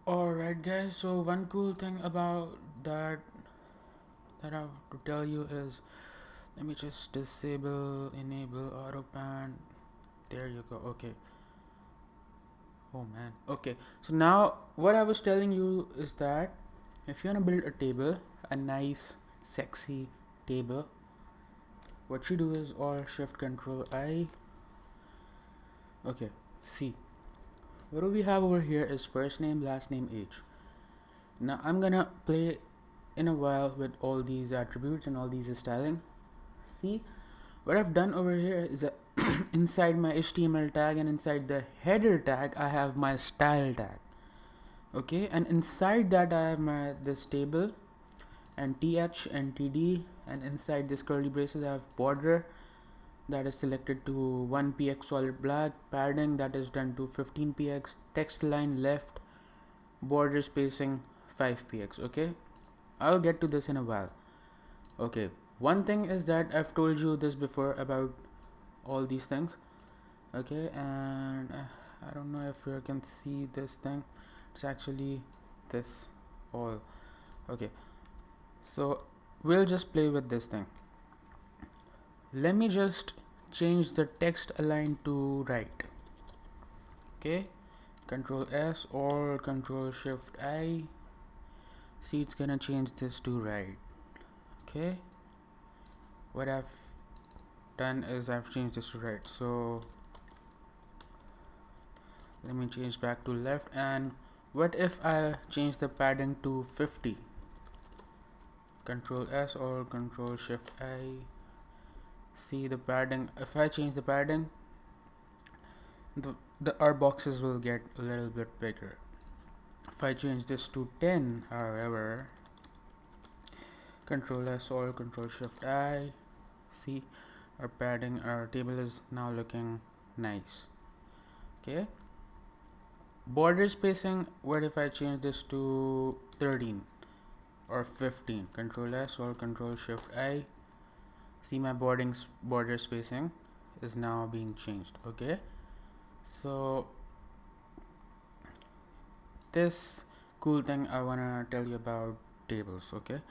Alright guys, so one cool thing about that I have to tell you is, let me just enable auto pan. There you go. Okay. Oh man. Okay. So now what I was telling you is that if you wanna build a table, a nice sexy table, what you do is Alt Shift Control I. Okay. See. What do we have over here is first name, last name, age. Now I'm gonna play in a while with all these attributes and all these styling. See, what I've done over here is that inside my HTML tag and inside the header tag I have my style tag. Okay, and inside that I have my this table and th and td, and inside this curly braces I have border that is selected to 1px solid black, padding that is done to 15px, text line left, border spacing 5px. Okay, I'll get to this in a while. Okay, one thing is that I've told you this before about all these things. Okay, and I don't know if you can see this thing. It's actually this all. Okay, so we'll just play with this thing. Let me just change the text align to right. Okay, Control S or Control Shift I. See, it's gonna change this to right. Okay, what I've done is I've changed this to right. So let me change back to left. And what if I change the padding to 50? Control S or Control Shift I. See the padding, if I change the padding, the our boxes will get a little bit bigger. If I change this to 10, however, Control S or Control Shift I, see our padding, our table is now looking nice. Okay, border spacing, what if I change this to 13 or 15? Control S or Control Shift I, see my border spacing is now being changed. Okay, so this cool thing I wanna tell you about tables. Okay,